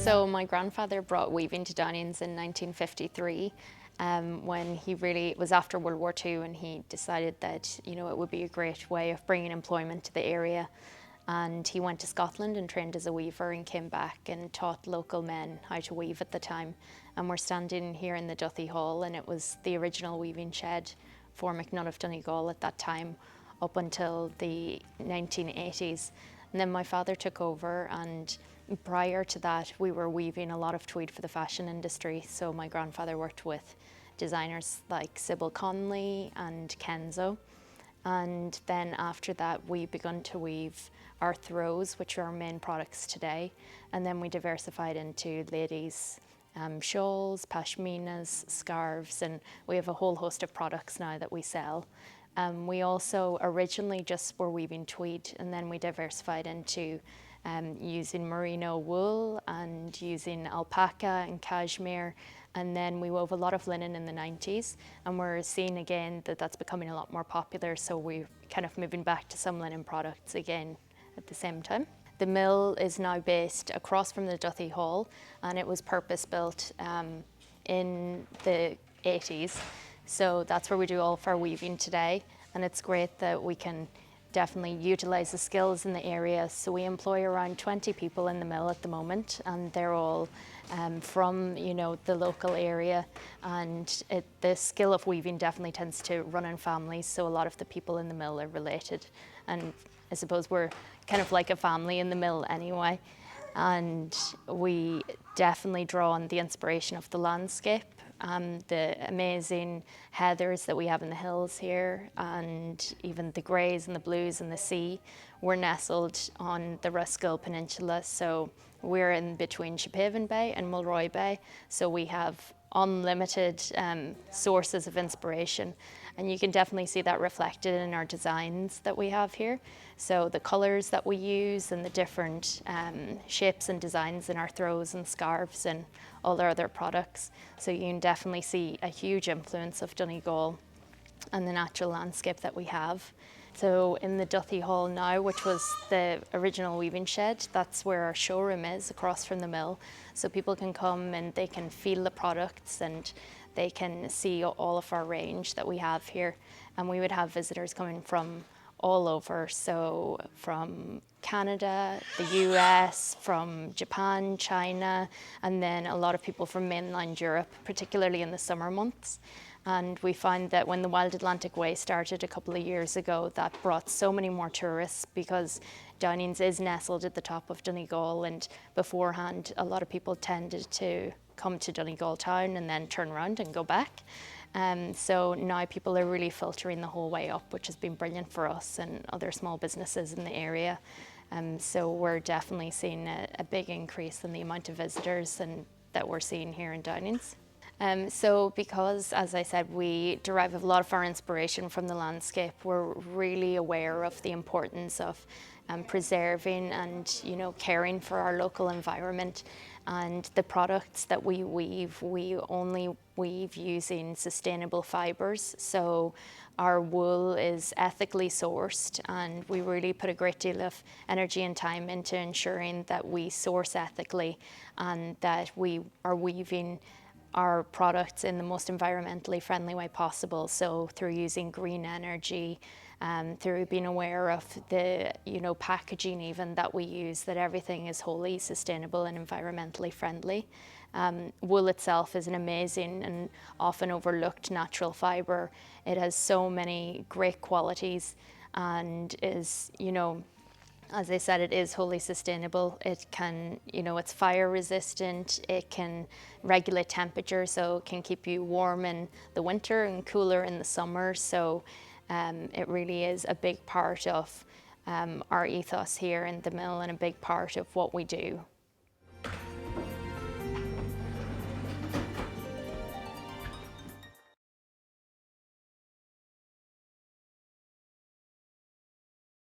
So my grandfather brought weaving to Downings in 1953 when it was after World War II, and he decided that, it would be a great way of bringing employment to the area. And he went to Scotland and trained as a weaver and came back and taught local men how to weave at the time. And we're standing here in the Duthie Hall, and it was the original weaving shed for McNutt of Donegal at that time up until the 1980s. And then my father took over, and prior to that we were weaving a lot of tweed for the fashion industry. So my grandfather worked with designers like Sybil Connolly and Kenzo. And then after that we begun to weave our throws, which are our main products today. And then we diversified into ladies' shawls, pashminas, scarves, and we have a whole host of products now that we sell. We also originally just were weaving tweed, and then we diversified into using merino wool and using alpaca and cashmere. And then we wove a lot of linen in the 90s, and we're seeing again that that's becoming a lot more popular. So we're kind of moving back to some linen products again at the same time. The mill is now based across from the Duthie Hall, and it was purpose built in the 80s. So that's where we do all of our weaving today. And it's great that we can definitely utilize the skills in the area. So we employ around 20 people in the mill at the moment, and they're all from the local area. And the skill of weaving definitely tends to run in families, so a lot of the people in the mill are related. And I suppose we're kind of like a family in the mill anyway. And we definitely draw on the inspiration of the landscape, the amazing heathers that we have in the hills here, and even the greys and the blues and the sea. We're nestled on the Ruskill Peninsula, so we're in between Shiphaven Bay and Mulroy Bay, so we have unlimited sources of inspiration, and you can definitely see that reflected in our designs that we have here. So the colours that we use and the different shapes and designs in our throws and scarves and all our other products. So you can definitely see a huge influence of Donegal and the natural landscape that we have. So in the Duthie Hall now, which was the original weaving shed, that's where our showroom is, across from the mill. So people can come and they can feel the products, and they can see all of our range that we have here. And we would have visitors coming from all over, so from Canada, the US, from Japan, China, and then a lot of people from mainland Europe, particularly in the summer months. And we find that when the Wild Atlantic Way started a couple of years ago, that brought so many more tourists, because Downings is nestled at the top of Donegal, and beforehand a lot of people tended to come to Donegal town and then turn around and go back. So now people are really filtering the whole way up, which has been brilliant for us and other small businesses in the area. So we're definitely seeing a big increase in the amount of visitors that we're seeing here in Downings. So because, as I said, we derive a lot of our inspiration from the landscape, we're really aware of the importance of preserving and caring for our local environment. And the products that we weave, we only weave using sustainable fibres. So our wool is ethically sourced, and we really put a great deal of energy and time into ensuring that we source ethically and that we are weaving our products in the most environmentally friendly way possible. So through using green energy, through being aware of the packaging even that we use, that everything is wholly sustainable and environmentally friendly. Wool itself is an amazing and often overlooked natural fibre. It has so many great qualities and is, as I said, it is wholly sustainable. It can, it's fire resistant, it can regulate temperature, so it can keep you warm in the winter and cooler in the summer. So it really is a big part of our ethos here in the mill and a big part of what we do.